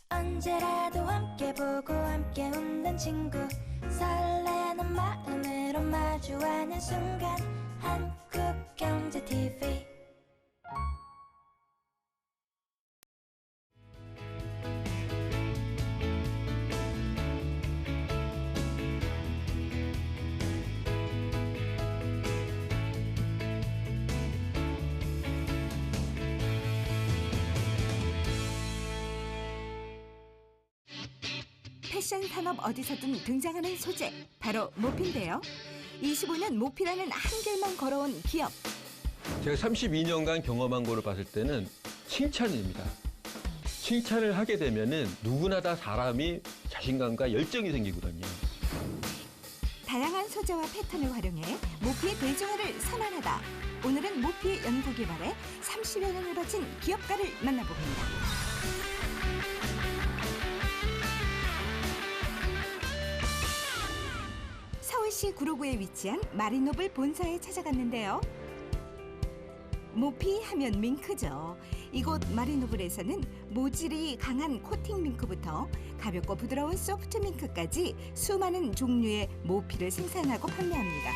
언제라도 함께 보고 함께 웃는 친구, 설레는 마음으로 마주하는 순간, 한국경제TV. 패션 산업 어디서든 등장하는 소재, 바로 모피인데요. 25년 모피라는 한길만 걸어온 기업. 제가 32년간 경험한 거를 봤을 때는 칭찬입니다. 칭찬을 하게 되면은 누구나 다 사람이 자신감과 열정이 생기거든요. 다양한 소재와 패턴을 활용해 모피의 대중화를 선언하다. 오늘은 모피 연구 개발에 30여 년을 바친 기업가를 만나봅니다. 서울시 구로구에 위치한 마리노블 본사에 찾아갔는데요. 모피 하면 밍크죠. 이곳 마리노블에서는 모질이 강한 코팅 밍크부터 가볍고 부드러운 소프트 밍크까지 수많은 종류의 모피를 생산하고 판매합니다.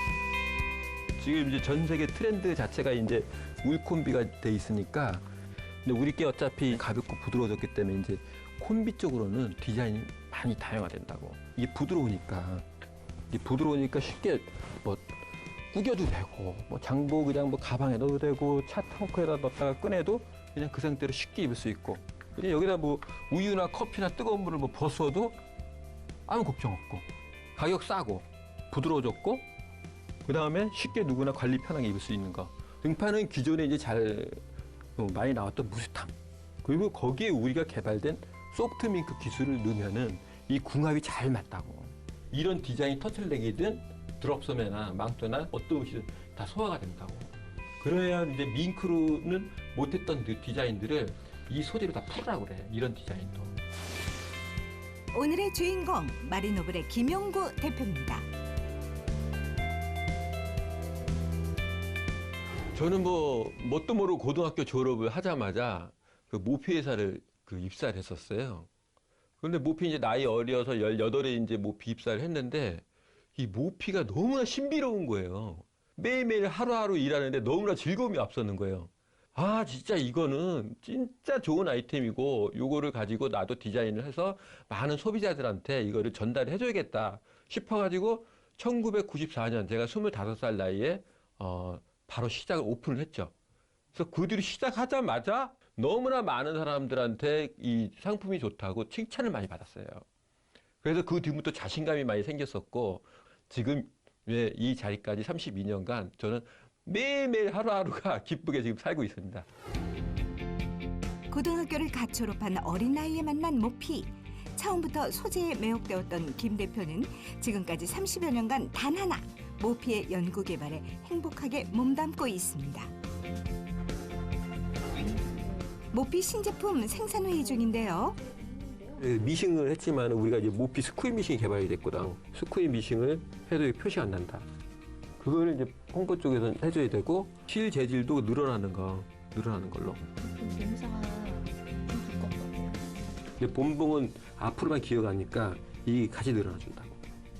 지금 이제 전 세계 트렌드 자체가 이제 울콤비가 돼 있으니까, 근데 우리 게 어차피 가볍고 부드러워졌기 때문에 이제 콤비 쪽으로는 디자인이 많이 다양화된다고. 이게 부드러우니까 쉽게 뭐 구겨도 되고, 뭐 장보 그냥 뭐 가방에 넣어도 되고, 차 트렁크에다 넣었다가 꺼내도 그냥 그 상태로 쉽게 입을 수 있고, 그냥 여기다 뭐 우유나 커피나 뜨거운 물을 뭐 벗어도 아무 걱정 없고, 가격 싸고 부드러워졌고, 그 다음에 쉽게 누구나 관리 편하게 입을 수 있는 거. 등판은 기존에 이제 잘 많이 나왔던 무스탕, 그리고 거기에 우리가 개발된 소프트 밍크 기술을 넣으면은 이 궁합이 잘 맞다고. 이런 디자인 터틀넥이든 드롭소매나 망토나 어떤 옷이든 다 소화가 된다고. 그래야 이제 밍크로는 못했던 그 디자인들을 이 소재로 다 풀으라고 그래. 이런 디자인도. 오늘의 주인공 마리노블의 김용구 대표입니다. 저는 뭣도 모르고 고등학교 졸업을 하자마자 그 모피 회사를 입사를 했었어요. 그런데 모피 이제 나이 어려서 18에 이제 모피 입사를 했는데, 이 모피가 너무나 신비로운 거예요. 매일매일 하루하루 일하는데 너무나 즐거움이 앞서는 거예요. 아, 진짜 이거는 진짜 좋은 아이템이고, 요거를 가지고 나도 디자인을 해서 많은 소비자들한테 이거를 전달해 줘야겠다 싶어가지고 1994년 제가 25살 나이에 바로 시작을 오픈을 했죠. 그래서 그 뒤로 시작하자마자 너무나 많은 사람들한테 이 상품이 좋다고 칭찬을 많이 받았어요. 그래서 그 뒤부터 자신감이 많이 생겼었고, 지금 이 자리까지 32년간 저는 매일매일 하루하루가 기쁘게 지금 살고 있습니다. 고등학교를 갓 졸업한 어린 나이에 만난 모피. 처음부터 소재에 매혹되었던 김 대표는 지금까지 30여 년간 단 하나 모피의 연구 개발에 행복하게 몸담고 있습니다. 모피 신제품 생산 회의 중인데요. 미싱을 했지만 우리가 이제 모피 스쿠이 미싱이 개발이 됐거든. 스쿠이 미싱을 해도 표시가 안 난다. 그거를 이제 홍보 쪽에서는 해줘야 되고, 실 재질도 늘어나는 걸로. 봉사가 좀 두껍거든요. 근데 본봉은 앞으로만 기어가니까 이 같이 늘어나준다고.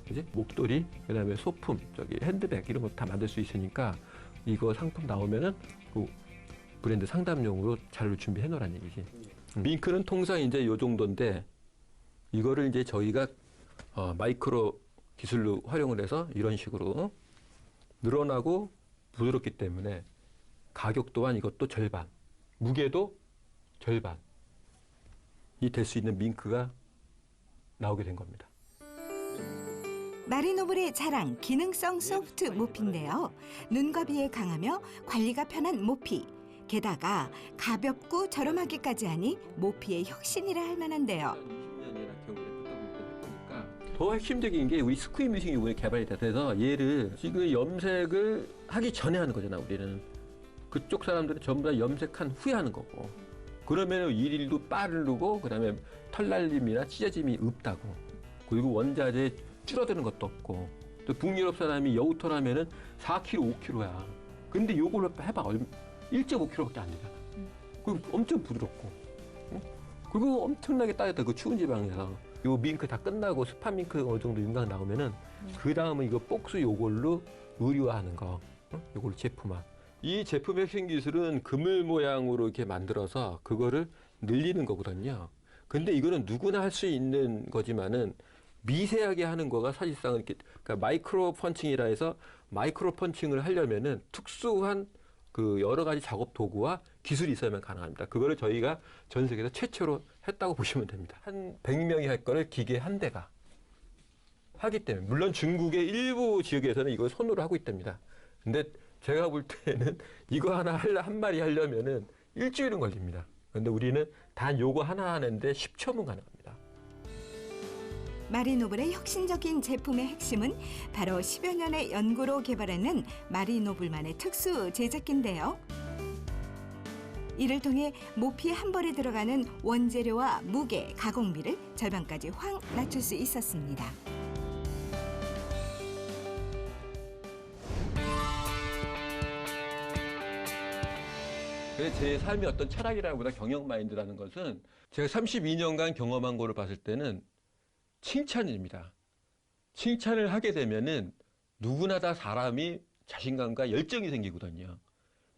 그지? 목도리, 그다음에 소품, 핸드백 이런 거 다 만들 수 있으니까 이거 상품 나오면은 그 브랜드 상담용으로 자료를 준비해 놓으란 얘기지. 밍크는 통상 이제 요 정도인데, 이거를 이제 저희가 마이크로 기술로 활용을 해서 이런 식으로 늘어나고 부드럽기 때문에 가격 또한 이것도 절반, 무게도 절반이 될 수 있는 밍크가 나오게 된 겁니다. 마리노블의 자랑, 기능성 소프트 모피인데요. 눈과 비에 강하며 관리가 편한 모피. 게다가 가볍고 저렴하기까지 하니 모피의 혁신이라 할 만한데요. 20년이나 겨울에 보니까 더 핵심적인 게 우리 스쿠이 미싱이 이번에 개발이 돼서 얘를 지금 염색을 하기 전에 하는 거잖아. 우리는 그쪽 사람들은 전부 다 염색한 후에 하는 거고, 그러면 일일도 빠르고, 그다음에 털날림이나 찢어짐이 없다고. 그리고 원자재 줄어드는 것도 없고, 또 북유럽 사람이 여우털 하면은 4kg, 5kg야. 근데 요걸로 해봐 1.5kg밖에 안 되잖아. 그럼 엄청 부드럽고, 응? 그리고 엄청나게 따뜻한 그 추운 지방에서 요 밍크 다 끝나고 스파 밍크 어느 정도 윤곽 나오면은 그 다음은 이거 복수 요걸로 의류화하는 거, 요걸로 제품화. 이 제품의 핵심 기술은 그물 모양으로 이렇게 만들어서 그거를 늘리는 거거든요. 근데 이거는 누구나 할 수 있는 거지만은 미세하게 하는 거가 사실상 이렇게 그러니까 마이크로 펀칭이라 해서 마이크로 펀칭을 하려면은 특수한 그 여러 가지 작업 도구와 기술이 있어야만 가능합니다. 그거를 저희가 전 세계에서 최초로 했다고 보시면 됩니다. 한 100명이 할 거를 기계 한 대가 하기 때문에 물론 중국의 일부 지역에서는 이걸 손으로 하고 있답니다. 근데 제가 볼 때는 이거 하나 한 마리 하려면은 일주일은 걸립니다. 근데 우리는 단 요거 하나 하는데 10초면 가능합니다. 마리노블의 혁신적인 제품의 핵심은 바로 10여 년의 연구로 개발하는 마리노블만의 특수 제작기인데요. 이를 통해 모피 한 벌에 들어가는 원재료와 무게, 가공비를 절반까지 확 낮출 수 있었습니다. 그래서 제 삶의 어떤 철학이라기보다 경영 마인드라는 것은 제가 32년간 경험한 거를 봤을 때는 칭찬입니다. 칭찬을 하게 되면은 누구나 다 사람이 자신감과 열정이 생기거든요.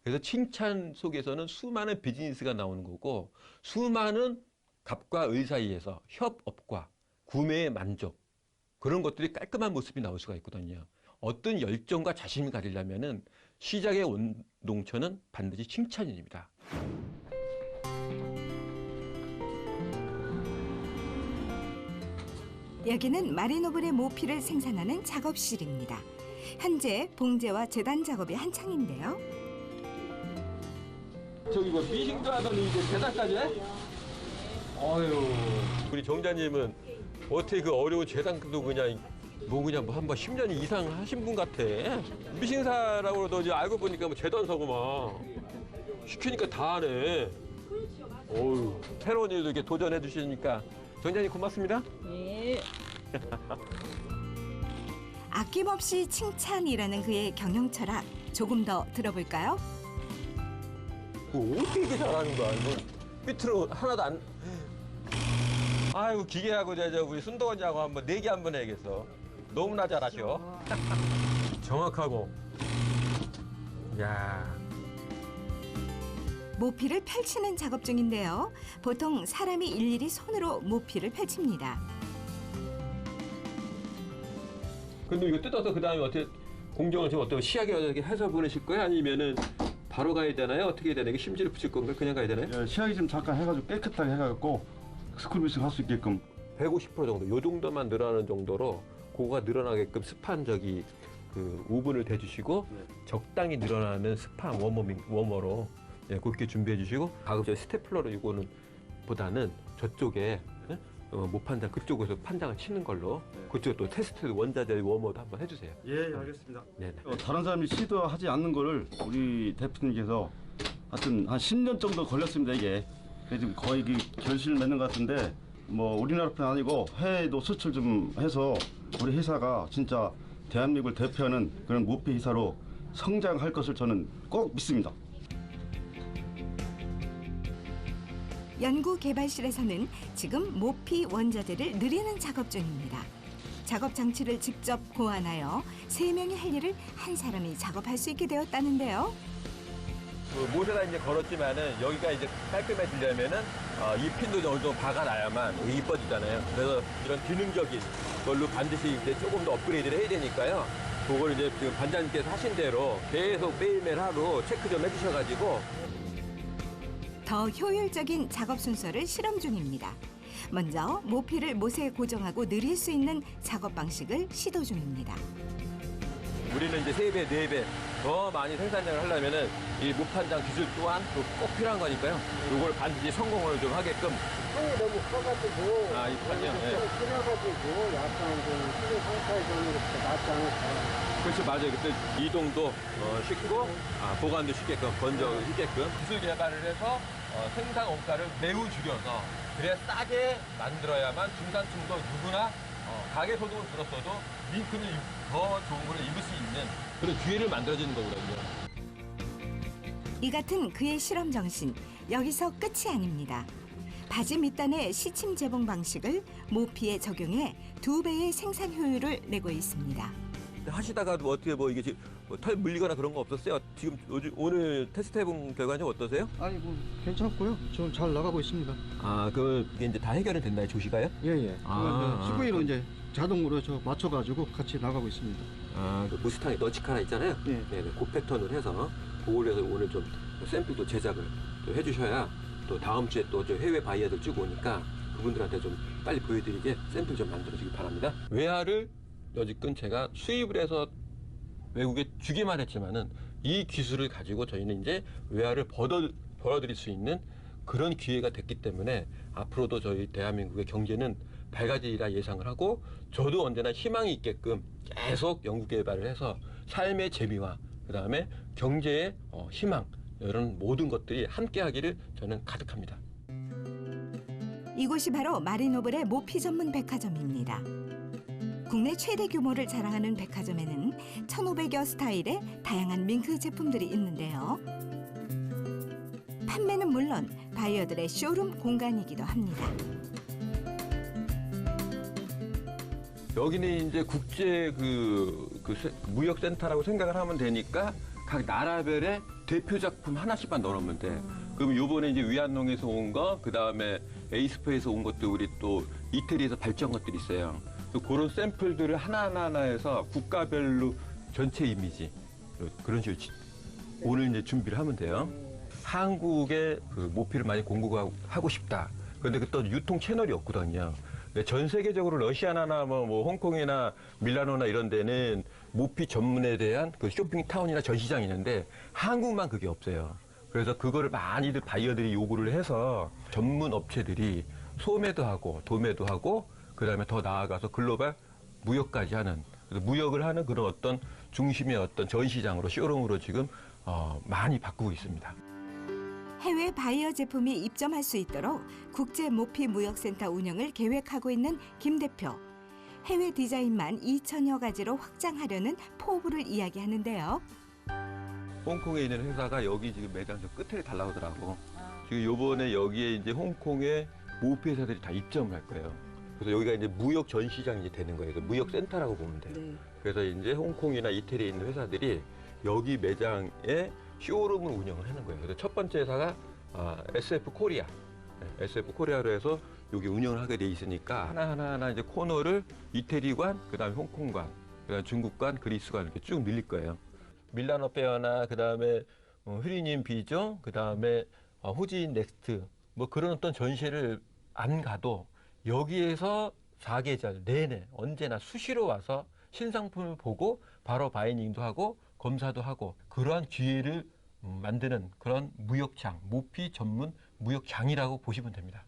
그래서 칭찬 속에서는 수많은 비즈니스가 나오는 거고 수많은 갑과 의 사이에서 협업과 구매의 만족 그런 것들이 깔끔한 모습이 나올 수가 있거든요. 어떤 열정과 자신을 가지려면은 시작의 원동천은 반드시 칭찬입니다. 여기는 마리노블의 모피를 생산하는 작업실입니다. 현재 봉제와 재단 작업이 한창인데요. 저기 뭐 미싱도 하더니 이제 재단까지 해? 아유. 우리 정자님은 어떻게 그 어려운 재단도 그냥 그냥 뭐 한번 10년 이상 하신 분 같아. 미싱사라고도 이제 알고 보니까 뭐 재단사고만 시키니까 다 하네. 어유 새로운 일도 이렇게 도전해 주시니까 정자님 고맙습니다. 네. 아낌없이 칭찬이라는 그의 경영 철학 조금 더 들어볼까요? 어떻게 이렇게 잘하는 거야? 이거 삐뚤어 하나도 안. 아이고 기계하고 저 우리 순덕원이하고 한번 내기 한번 해야겠어. 너무나 잘하셔. 정확하고. 야. 모피를 펼치는 작업 중인데요. 보통 사람이 일일이 손으로 모피를 펼칩니다. 근데 이거 뜯어서 그 다음에 어떻게 공정을 좀 어떻게 시하게 어떻게 해서 보내실 거예요? 아니면은 바로 가야 되나요? 어떻게 해야 되나요? 이게 심지를 붙일 건가요? 그냥 가야 되나요? 예, 시야기 좀 잠깐 해가지고 깨끗하게 해가지고 스크루비스 할 수 있게끔 150% 정도, 요 정도만 늘어나는 정도로 그거가 늘어나게끔 스판 그 오븐을 대주시고 적당히 늘어나는 스판 워머로 그렇게 준비해 주시고 가급적 스테플러로 이거는 보다는 저쪽에 모판장 그쪽에서 판장을 치는 걸로 그쪽 또 테스트 원자재 워머도 한번 해주세요. 예, 알겠습니다. 네네. 다른 사람이 시도하지 않는 거를 우리 대표님께서 하여튼 한 10년 정도 걸렸습니다 이게. 그래서 지금 거의 결실을 맺는 것 같은데 뭐 우리나라뿐 아니고 해외도 수출 좀 해서 우리 회사가 진짜 대한민국을 대표하는 그런 모피 회사로 성장할 것을 저는 꼭 믿습니다. 연구개발실에서는 지금 모피 원자재를 늘리는 작업 중입니다. 작업 장치를 직접 고안하여 3명이 할 일을 한 사람이 작업할 수 있게 되었다는데요. 그 못에다 이제 걸었지만은 여기가 이제 깔끔해지려면은 이 핀도 어느 정도 박아놔야만 이뻐지잖아요. 그래서 이런 기능적인 걸로 반드시 이제 조금 더 업그레이드를 해야 되니까요. 그걸 이제 지금 반장님께서 하신 대로 계속 매일매일 하루 체크 좀 해주셔가지고 더 효율적인 작업 순서를 실험 중입니다. 먼저 모피를 못에 고정하고 늘릴 수 있는 작업 방식을 시도 중입니다. 우리는 이제 3배, 4배 더 많이 생산량을 하려면은 이 무판장 기술 또한 꼭 필요한 거니까요. 이걸 반드시 성공을 좀 하게끔. 판이 너무 커가지고 이 판이요? 네. 끊어가지고 약간 좀 수준 상태에 좀 이렇게 낫지 않을까. 그렇죠, 맞아요. 그때 이동도 쉽고 보관도 쉽게끔 건조하기 쉽게끔 기술 개발을 해서 생산 원가를 매우 줄여서 그래야 싸게 만들어야만 중산층도 누구나 가계 소득을 들었어도 링크는 더 좋은 걸 입을 수 있는 그런 기회를 만들어주는 거거든요. 이 같은 그의 실험 정신 여기서 끝이 아닙니다. 바지 밑단의 시침 재봉 방식을 모피에 적용해 2배의 생산 효율을 내고 있습니다. 하시다가도 어떻게 뭐 이게 지금 털 물리거나 그런 거 없었어요? 지금 오늘 테스트 해본 결과는 좀 어떠세요? 아니 뭐 괜찮고요. 좀 잘 나가고 있습니다. 아, 그게 이제 다 해결이 됐나요, 조시가요? 예예. 아, CV로 이제 자동으로 저 맞춰가지고 같이 나가고 있습니다. 아, 그 무스탕에 너치카 하나 있잖아요. 예. 네, 그 패턴을 해서 그걸 해서 오늘 좀 샘플도 제작을 또 해주셔야 또 다음 주에 또 저 해외 바이어들 쭉 오니까 그분들한테 좀 빨리 보여드리게 샘플 좀 만들어주기 바랍니다. 외화를 여지껏 제가 수입을 해서 외국에 주기만 했지만은 이 기술을 가지고 저희는 이제 외화를 벌어들일 수 있는 그런 기회가 됐기 때문에 앞으로도 저희 대한민국의 경제는 밝아지리라 예상을 하고 저도 언제나 희망이 있게끔 계속 연구 개발을 해서 삶의 재미와 그다음에 경제의 희망 이런 모든 것들이 함께하기를 저는 가득합니다. 이곳이 바로 마리노블의 모피 전문 백화점입니다. 국내 최대 규모를 자랑하는 백화점에는 1,500여 스타일의 다양한 밍크 제품들이 있는데요. 판매는 물론 바이어들의 쇼룸 공간이기도 합니다. 여기는 이제 국제 무역센터라고 생각을 하면 되니까 각 나라별의 대표 작품 하나씩만 넣어놓으면 돼. 그럼 요번에 이제 위안농에서 온 거, 그 다음에 에이스포에서 온 것도 우리 또 이태리에서 발전 것들이 있어요. 그런 샘플들을 하나하나 해서 국가별로 전체 이미지 그런 식으로 오늘 이제 준비를 하면 돼요. 한국의 그 모피를 많이 공급하고 싶다. 그런데 또 유통 채널이 없거든요. 전 세계적으로 러시아나 뭐 홍콩이나 밀라노나 이런 데는 모피 전문에 대한 그 쇼핑타운이나 전시장이 있는데 한국만 그게 없어요. 그래서 그거를 많이들 바이어들이 요구를 해서 전문 업체들이 소매도 하고 도매도 하고 그다음에 더 나아가서 글로벌 무역까지 하는 무역을 하는 그런 어떤 중심의 어떤 전시장으로 쇼룸으로 지금 많이 바꾸고 있습니다. 해외 바이어 제품이 입점할 수 있도록 국제 모피 무역센터 운영을 계획하고 있는 김 대표. 해외 디자인만 2,000여 가지로 확장하려는 포부를 이야기하는데요. 홍콩에 있는 회사가 여기 지금 매장 저 끝에 달라오더라고. 지금 요번에 여기에 이제 홍콩의 모피 회사들이 다 입점을 할 거예요. 그래서 여기가 이제 무역 전시장이 되는 거예요. 무역 센터라고 보면 돼요. 네. 그래서 이제 홍콩이나 이태리에 있는 회사들이 여기 매장에 쇼룸을 운영을 하는 거예요. 그래서 첫 번째 회사가 SF 코리아. 네, SF 코리아로 해서 여기 운영을 하게 돼 있으니까 하나하나 이제 코너를 이태리관, 그다음에 홍콩관, 그다음에 중국관, 그리스관 이렇게 쭉 늘릴 거예요. 밀라노 페어나 그다음에 휴리님 비죠, 그다음에 호지인 넥스트 뭐 그런 어떤 전시를 안 가도 여기에서 4계절 내내 언제나 수시로 와서 신상품을 보고 바로 바이닝도 하고 검사도 하고 그러한 기회를 만드는 그런 무역장, 모피 전문 무역장이라고 보시면 됩니다.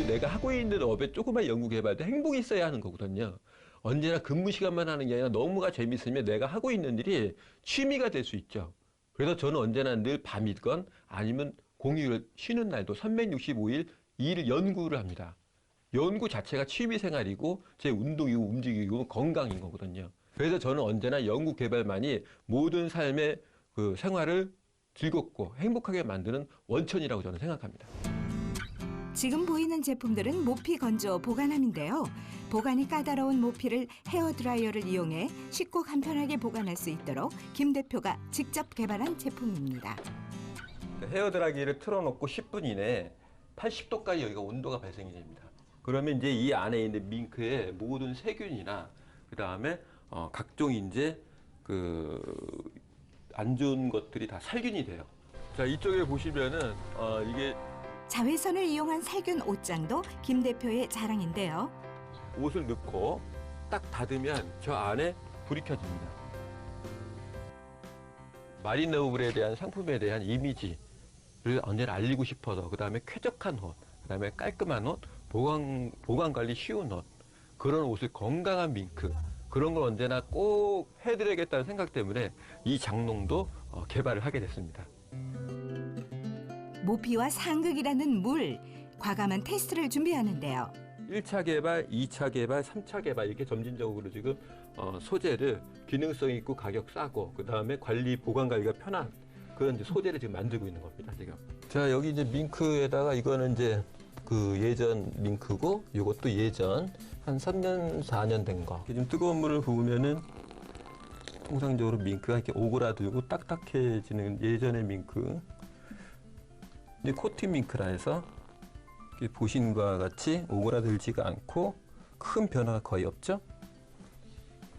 내가 하고 있는 업에 조그만 연구 개발도 행복이 있어야 하는 거거든요. 언제나 근무 시간만 하는 게 아니라 너무가 재밌으면 내가 하고 있는 일이 취미가 될 수 있죠. 그래서 저는 언제나 늘 밤이건 아니면 공휴일 쉬는 날도 365일 일 연구를 합니다. 연구 자체가 취미 생활이고 제 운동이고 움직이고 건강인 거거든요. 그래서 저는 언제나 연구 개발만이 모든 삶의 그 생활을 즐겁고 행복하게 만드는 원천이라고 저는 생각합니다. 지금 보이는 제품들은 모피 건조 보관함인데요. 보관이 까다로운 모피를 헤어드라이어를 이용해 쉽고 간편하게 보관할 수 있도록 김 대표가 직접 개발한 제품입니다. 헤어드라이기를 틀어놓고 10분 이내에 80도까지 여기가 온도가 발생이 됩니다. 그러면 이제 이 안에 있는 밍크의 모든 세균이나 그 다음에 각종 이제 안 좋은 것들이 다 살균이 돼요. 자, 이쪽에 보시면은 이게 자외선을 이용한 살균 옷장도 김 대표의 자랑인데요. 옷을 넣고 딱 닫으면 저 안에 불이 켜집니다. 마리노블에 대한 상품에 대한 이미지를 언제나 알리고 싶어서 그다음에 쾌적한 옷, 그다음에 깔끔한 옷, 보관 관리 쉬운 옷, 그런 옷을 건강한 밍크, 그런 걸 언제나 꼭 해드려야겠다는 생각 때문에 이 장롱도 개발을 하게 됐습니다. 모피와 상극이라는 물, 과감한 테스트를 준비하는데요. 1차 개발, 2차 개발, 3차 개발 이렇게 점진적으로 지금 소재를 기능성 있고 가격 싸고 그다음에 관리 보관 관리가 편한 그런 이제 소재를 지금 만들고 있는 겁니다, 지금. 자, 여기 이제 밍크에다가 이거는 이제 그 예전 밍크고, 이것도 예전 한 3년, 4년 된 거. 지금 뜨거운 물을 부으면은 통상적으로 밍크가 이렇게 오그라들고 딱딱해지는 예전의 밍크. 이제 코팅 밍크라 해서 이렇게 보신 바와 같이 오그라들지가 않고 큰 변화가 거의 없죠.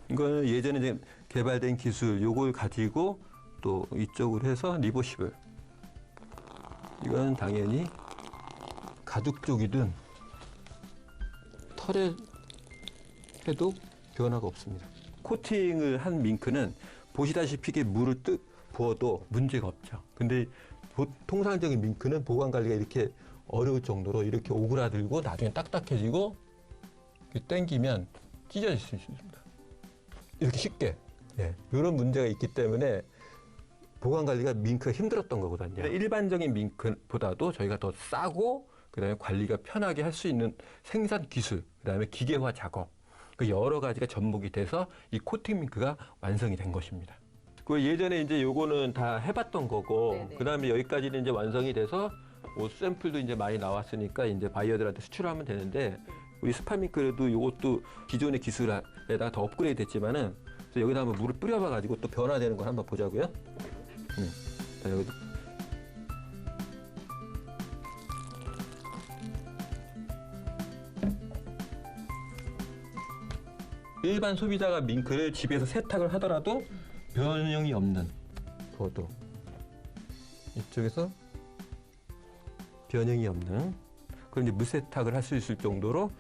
이거는 예전에 이제 개발된 기술, 요걸 가지고 또 이쪽으로 해서 리버시블. 이거는 당연히 가죽 쪽이든 털에 해도 변화가 없습니다. 코팅을 한 밍크는 보시다시피 이게 물을 부어도 문제가 없죠. 근데 통상적인 밍크는 보관 관리가 이렇게 어려울 정도로 이렇게 오그라들고 나중에 딱딱해지고 당기면 찢어질 수 있습니다. 이렇게 쉽게. 예, 이런 문제가 있기 때문에 보관 관리가 밍크가 힘들었던 거거든요. 일반적인 밍크보다도 저희가 더 싸고 그다음에 관리가 편하게 할 수 있는 생산 기술, 그다음에 기계화 작업, 그 여러 가지가 접목이 돼서 이 코팅 밍크가 완성이 된 것입니다. 그 예전에 이제 요거는 다 해봤던 거고, 네네. 그다음에 여기까지는 이제 완성이 돼서 뭐 샘플도 이제 많이 나왔으니까 이제 바이어들한테 수출하면 되는데, 우리 스파 밍크도 요것도 기존의 기술에다가 더 업그레이드 됐지만은 여기다 한번 물을 뿌려봐가지고 또 변화되는 걸 한번 보자고요. 자, 여기도. 일반 소비자가 밍크를 집에서 세탁을 하더라도 변형이 없는 포도. 이쪽에서 변형이 없는 그런 이제 무세탁을 할 수 있을 정도로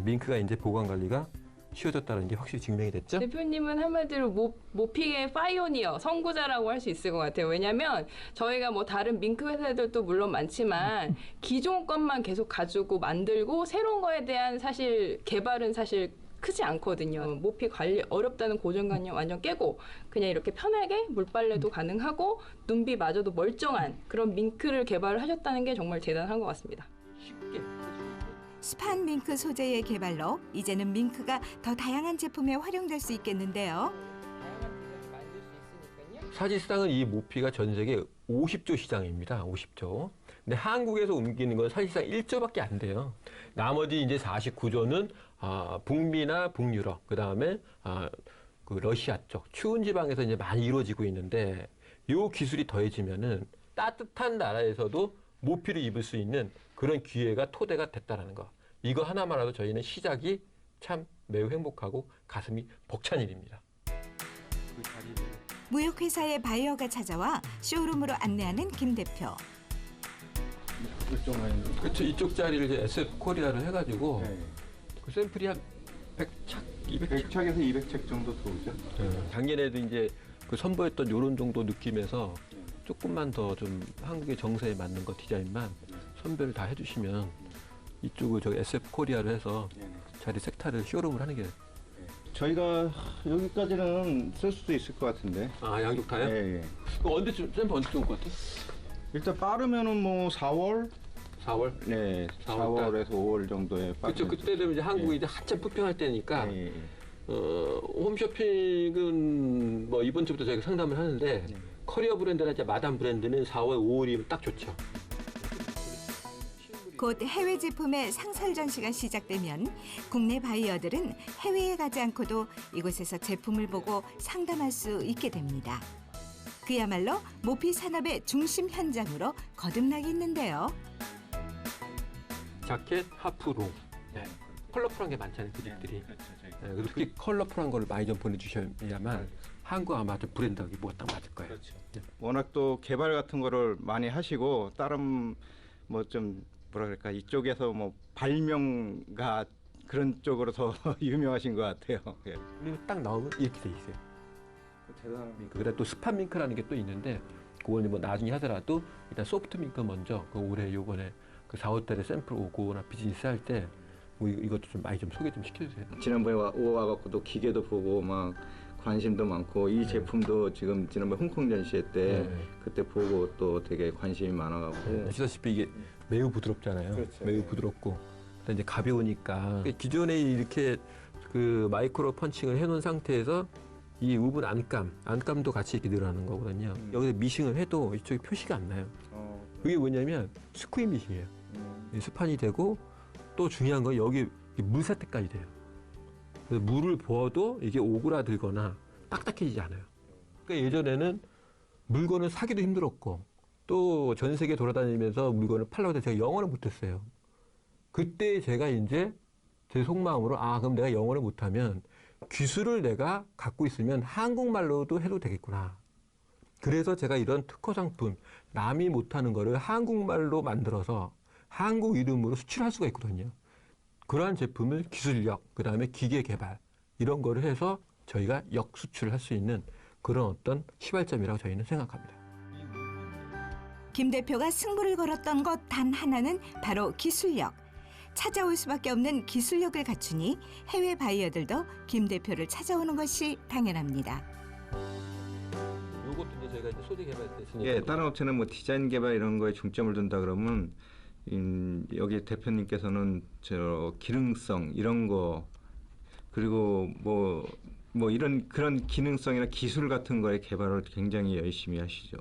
밍크가 이제 보관 관리가 쉬워졌다는 게 확실히 증명이 됐죠. 대표님은 한마디로 모핑의 파이오니어, 선구자라고 할 수 있을 것 같아요. 왜냐하면 저희가 뭐 다른 밍크 회사들도 물론 많지만 기존 것만 계속 가지고 만들고 새로운 거에 대한 사실 개발은 사실 크지 않거든요. 모피 관리 어렵다는 고정관념 완전 깨고 그냥 이렇게 편하게 물빨래도 가능하고 눈비마저도 멀쩡한 그런 밍크를 개발을 하셨다는 게 정말 대단한 것 같습니다. 쉽게. 스판 밍크 소재의 개발로 이제는 밍크가 더 다양한 제품에 활용될 수 있겠는데요. 사실상은 이 모피가 전 세계 50조 시장입니다. 50조. 근데 한국에서 옮기는 건 사실상 1조밖에 안 돼요. 나머지 이제 49조는 북미나 북유럽, 그다음에 그 러시아 쪽 추운 지방에서 이제 많이 이루어지고 있는데, 요 기술이 더해지면은 따뜻한 나라에서도 모피를 입을 수 있는 그런 기회가 토대가 됐다라는 거. 이거 하나만으로도 저희는 시작이 참 매우 행복하고 가슴이 벅찬 일입니다. 무역회사의 바이어가 찾아와 쇼룸으로 안내하는 김 대표. 그렇죠. 이쪽 자리를 이제 SF 코리아를 해가지고 그 샘플이 한 100착, 200착. 100착에서 200착 정도 들어오죠. 작년에도 이제 그 선보였던 요런 정도 느낌에서 조금만 더 좀 한국의 정세에 맞는 거 디자인만 선별을 다 해주시면 이쪽을 저기 SF 코리아를 해서 자리 섹타를 쇼룸을 하는 게. 저희가 여기까지는 쓸 수도 있을 것 같은데. 양쪽 다요? 예. 언제쯤 샘플 언제쯤 올 것 같아? 일단 빠르면은 뭐 4월? 4월? 네, 4월에서 5월 정도에 그렇죠. 그때 되면 이제 한국이 이제 한참 부평할 때니까 홈쇼핑은 뭐 이번 주부터 저희가 상담을 하는데 커리어 브랜드나 이제 마담 브랜드는 4월, 5월이면 딱 좋죠. 곧 해외 제품의 상설 전시가 시작되면 국내 바이어들은 해외에 가지 않고도 이곳에서 제품을 보고 상담할 수 있게 됩니다. 그야말로 모피 산업의 중심 현장으로 거듭나겠는데요. 자켓, 하프로. 컬러풀한 게 많잖아요, 그 집들이. 그래서 특히 컬러풀한 거를 많이 좀 보내주셔야만 한국 아마 좀 브랜드하기 뭐가 딱 맞을 거예요. 그렇죠. 워낙 또 개발 같은 거를 많이 하시고 다른 뭐 좀 뭐라 그럴까 이쪽에서 뭐 발명가 그런 쪽으로 더 유명하신 것 같아요. 그리고 딱 나오면 이렇게 돼 있어요. 대단한 밍크. 그다음 또 스팟 밍크라는 게 또 있는데 그거는 뭐 나중에 하더라도 일단 소프트 밍크 먼저 그 올해 요번에 그 4월달에 샘플 오거나 비즈니스 할 때 뭐 이것도 좀 많이 좀 소개 좀 시켜주세요. 지난번에 와갖고도 기계도 보고 막 관심도 많고 이 제품도 지금 지난번 홍콩 전시회 때 그때 보고 또 되게 관심이 많아갖고 아시다시피 이게 매우 부드럽잖아요. 그렇죠. 매우 부드럽고 그다음 이제 가벼우니까 기존에 이렇게 그 마이크로 펀칭을 해놓은 상태에서 이 우분 안감도 같이 이렇게 늘어나는 거거든요. 여기서 미싱을 해도 이쪽에 표시가 안 나요. 그게 뭐냐면 스크인 미싱이에요. 이 스판이 되고 또 중요한 건 여기 물 세택까지 돼요. 그래서 물을 부어도 이게 오그라들거나 딱딱해지지 않아요. 그러니까 예전에는 물건을 사기도 힘들었고 또 전 세계 돌아다니면서 물건을 팔려고 해도 제가 영어를 못했어요. 그때 제가 이제 제 속마음으로 그럼 내가 영어를 못하면 기술을 내가 갖고 있으면 한국말로도 해도 되겠구나. 그래서 제가 이런 특허 상품, 남이 못하는 거를 한국말로 만들어서 한국 이름으로 수출할 수가 있거든요. 그러한 제품을 기술력, 그다음에 기계 개발 이런 거를 해서 저희가 역수출을 할 수 있는 그런 어떤 시발점이라고 저희는 생각합니다. 김 대표가 승부를 걸었던 것 단 하나는 바로 기술력. 찾아올 수밖에 없는 기술력을 갖추니 해외 바이어들도 김 대표를 찾아오는 것이 당연합니다. 요것도 이제 저희가 이제 소재 개발했으니까. 예, 다른 업체는 뭐 디자인 개발 이런 거에 중점을 둔다 그러면 여기 대표님께서는 저 기능성 이런 거 그리고 뭐 이런 그런 기능성이나 기술 같은 거의 개발을 굉장히 열심히 하시죠.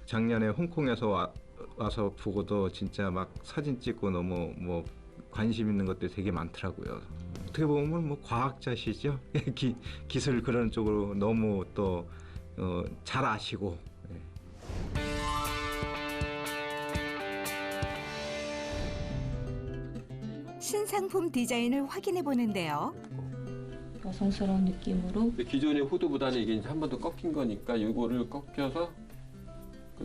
작년에 홍콩에서 와서 보고도 진짜 막 사진 찍고 너무 뭐 관심 있는 것들이 되게 많더라고요. 어떻게 보면 뭐 과학자시죠. 기술 그런 쪽으로 너무 또 잘 아시고. 신상품 디자인을 확인해 보는데요. 여성스러운 느낌으로. 근데 기존의 후드보다는 이게 이제 한 번 더 꺾인 거니까 이거를 꺾여서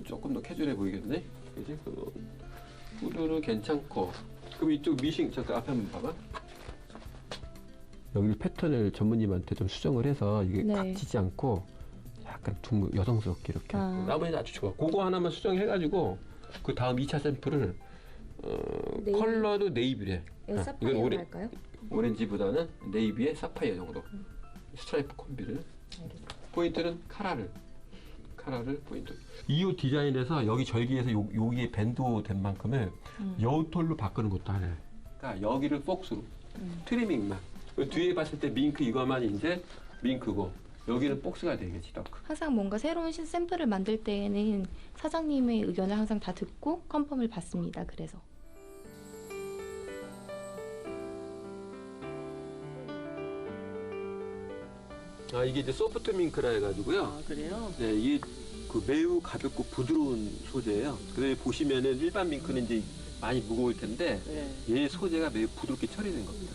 조금 더 캐주얼해 보이겠네. 그지? 후드는 괜찮고. 그럼 이쪽 미싱 잠깐 앞에 한번 봐봐. 여기 패턴을 전무님한테 좀 수정을 해서 이게 네. 각 지지 않고 약간 둥글 여성스럽게 이렇게. 나머지는 아주 좋아. 그거 하나만 수정해가지고 그 다음 2차 샘플을 컬러도 네이비래. 사파이어 할까요? 오렌지보다는 네이비에 사파이어 정도. 스트라이프 콤비를. 포인트는 카라를 포인트. 이 옷 디자인에서 여기 절기에서 여기에 밴드 된 만큼을 여우털로 바꾸는 것도 하네. 그러니까 여기를 폭스로 트리밍만. 뒤에 봤을 때 밍크 이거만 이제 밍크고 여기는 폭스가 되겠지 더크. 항상 뭔가 새로운 샘플을 만들 때에는 사장님의 의견을 항상 다 듣고 컨펌을 받습니다. 그래서. 이게 이제 소프트 밍크라 해가지고요. 그래요? 네, 이게 매우 가볍고 부드러운 소재예요. 그래서 보시면은 일반 밍크는 이제 많이 무거울 텐데 얘 소재가 매우 부드럽게 처리된 겁니다.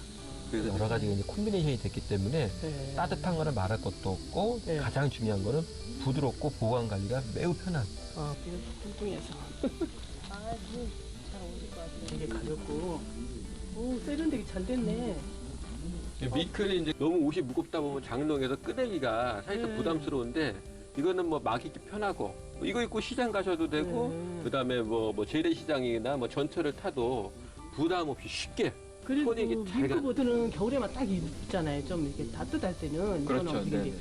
그래서 여러 가지 이제 콤비네이션이 됐기 때문에 따뜻한 거는 말할 것도 없고 가장 중요한 거는 부드럽고 보관 관리가 매우 편한. 비가 뚱뚱해서. 잘 어울릴 것 같아요. 되게 가볍고. 세련되게 잘 됐네. 밍크는 이제 너무 옷이 무겁다 보면 장롱에서 끄내기가 살짝 부담스러운데 이거는 뭐 막 입기 편하고 이거 입고 시장 가셔도 되고 그다음에 뭐 재래시장이나 뭐 전철을 타도 부담 없이 쉽게 그리고 손이 이렇게 잘 가. 밍크보드는 겨울에만 딱 입잖아요. 좀 이렇게 따뜻할 때는. 그렇죠. 이거는 네. 이게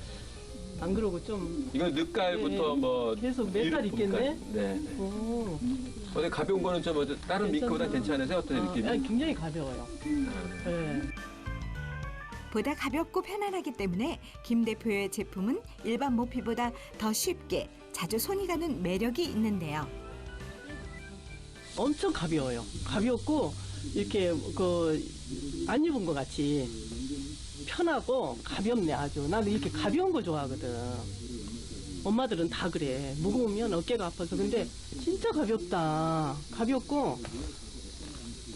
안 그러고 좀 이건 늦가을부터 뭐 계속 몇 달 있겠네. 네. 오. 어제 가벼운 거는 좀 다른 밍크보다 괜찮으세요? 어떤 느낌이? 굉장히 가벼워요. 네. 보다 가볍고 편안하기 때문에 김 대표의 제품은 일반 모피보다 더 쉽게 자주 손이 가는 매력이 있는데요. 엄청 가벼워요. 가볍고 이렇게 안 입은 것 같이 편하고 가볍네 아주. 나는 이렇게 가벼운 걸 좋아하거든. 엄마들은 다 그래. 무거우면 어깨가 아파서. 근데 진짜 가볍다. 가볍고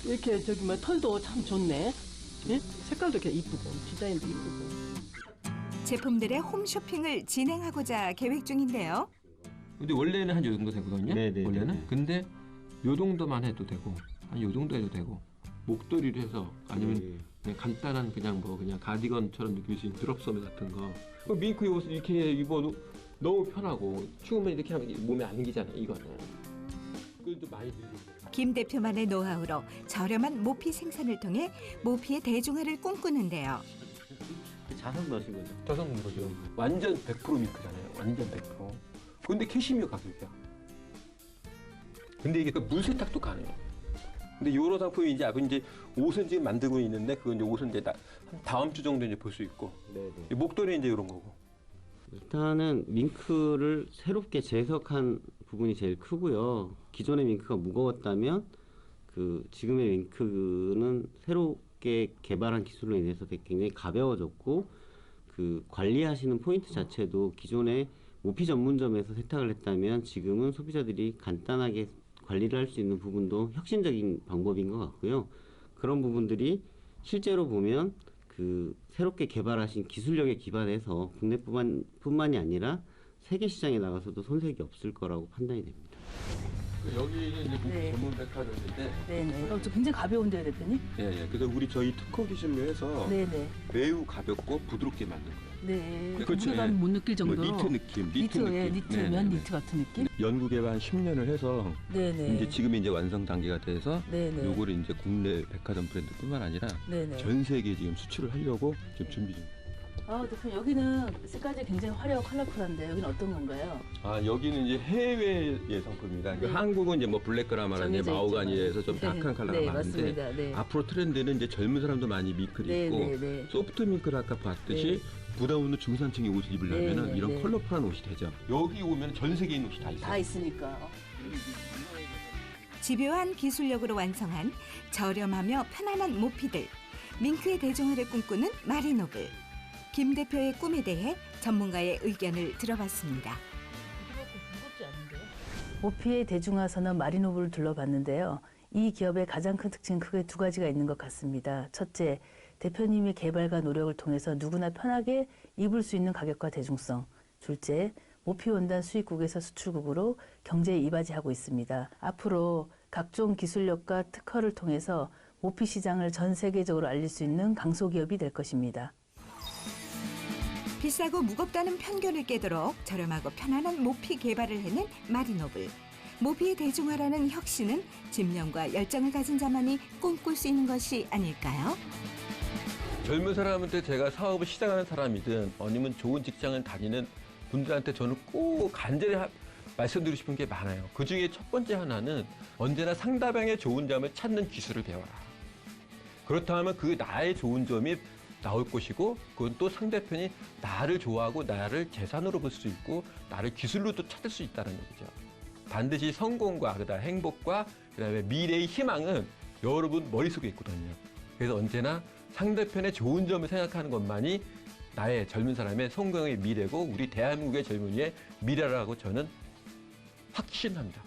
이렇게 털도 참 좋네. 예? 색깔도 이렇게 이쁘고 디자인도 이쁘고. 제품들의 홈쇼핑을 진행하고자 계획 중인데요. 근데 원래는 한 요 정도 되거든요. 네네. 원래는. 근데 요 정도만 해도 되고 한 요 정도 해도 되고 목도리를 해서 아니면 그냥 간단한 그냥 가디건처럼 느낄 수 있는 드롭소매 같은 거. 밍크 옷을 이렇게 입어도 너무 편하고 추우면 이렇게 하면 몸에 안기잖아 이거는. 그래도 많이 들리고. 김 대표만의 노하우로 저렴한 모피 생산을 통해 모피의 대중화를 꿈꾸는데요. 자석 넣으신 거죠? 자석 넣은 거죠. 완전 100% 밍크잖아요. 완전 100%. 근데 캐시미어 가격이야. 근데 이게 물 세탁도 가능해요. 근데 요런 상품이 이제 옷은 지금 만들고 있는데 그건 이제 옷은 이제 다음 주 정도 이제 볼 수 있고. 네네. 목도리 이제 이런 거고. 일단은 밍크를 새롭게 재해석한 부분이 제일 크고요. 기존의 밍크가 무거웠다면 그 지금의 밍크는 새롭게 개발한 기술로 인해서 굉장히 가벼워졌고 그 관리하시는 포인트 자체도 기존의 모피 전문점에서 세탁을 했다면 지금은 소비자들이 간단하게 관리를 할 수 있는 부분도 혁신적인 방법인 것 같고요. 그런 부분들이 실제로 보면 그 새롭게 개발하신 기술력에 기반해서 국내뿐만이 아니라 세계 시장에 나가서도 손색이 없을 거라고 판단이 됩니다. 여기는 이제 모피 네. 전문 백화점인데, 네네. 저 굉장히 가벼운데요, 대표님? 예. 그래서 우리 저희 특허 기술로 해서 네네. 매우 가볍고 부드럽게 만든 거예요. 네. 그렇죠. 무게감 못 느낄 뭐 정도로. 니트 느낌, 니트 예, 느낌. 니트, 네네네. 면 니트 같은 느낌? 연구개발 한 10년을 해서 네네. 이제 지금 이제 완성 단계가 돼서 네네. 요거를 이제 국내 백화점 브랜드뿐만 아니라 네네. 전 세계에 지금 수출을 하려고 지금 준비 중. 아, 대표님, 여기는 색깔이 굉장히 화려하고 컬러풀한데 여기는 어떤 건가요? 아 여기는 이제 해외의 상품입니다. 네. 한국은 이제 뭐 블랙그라마라는 정해져 마호가니에서 좀 네. 다크한 컬러가 네, 많은데 맞습니다. 네. 앞으로 트렌드는 이제 젊은 사람도 많이 미클이 네, 있고 네, 네. 소프트 밍크를 아까 봤듯이 부담 없는 중산층이 옷을 입으려면 네, 네, 이런 네. 컬러풀한 옷이 되죠. 여기 오면 전 세계에 있는 옷이 다 있어요. 다 있으니까. 집요한 기술력으로 완성한 저렴하며 편안한 모피들. 밍크의 대중화를 꿈꾸는 마리노블. 김 대표의 꿈에 대해 전문가의 의견을 들어봤습니다. 모피의 대중화 선언 마리노블을 둘러봤는데요. 이 기업의 가장 큰 특징은 크게 두 가지가 있는 것 같습니다. 첫째, 대표님의 개발과 노력을 통해서 누구나 편하게 입을 수 있는 가격과 대중성. 둘째, 모피 원단 수입국에서 수출국으로 경제에 이바지하고 있습니다. 앞으로 각종 기술력과 특허를 통해서 모피 시장을 전 세계적으로 알릴 수 있는 강소기업이 될 것입니다. 비싸고 무겁다는 편견을 깨도록 저렴하고 편안한 모피 개발을 해낸 마리노블. 모피의 대중화라는 혁신은 집념과 열정을 가진 자만이 꿈꿀 수 있는 것이 아닐까요? 젊은 사람한테 제가 사업을 시작하는 사람이든 아니면 좋은 직장을 다니는 분들한테 저는 꼭 간절히 말씀드리고 싶은 게 많아요. 그중에 첫 번째 하나는 언제나 상대방의 좋은 점을 찾는 기술을 배워라. 그렇다면 그 나의 좋은 점이 나올 것이고 그건 또 상대편이 나를 좋아하고 나를 재산으로 볼 수 있고 나를 기술로도 찾을 수 있다는 얘기죠. 반드시 성공과 그다음 행복과 그다음에 미래의 희망은 여러분 머릿속에 있거든요. 그래서 언제나 상대편의 좋은 점을 생각하는 것만이 나의 젊은 사람의 성공의 미래고 우리 대한민국의 젊은이의 미래라고 저는 확신합니다.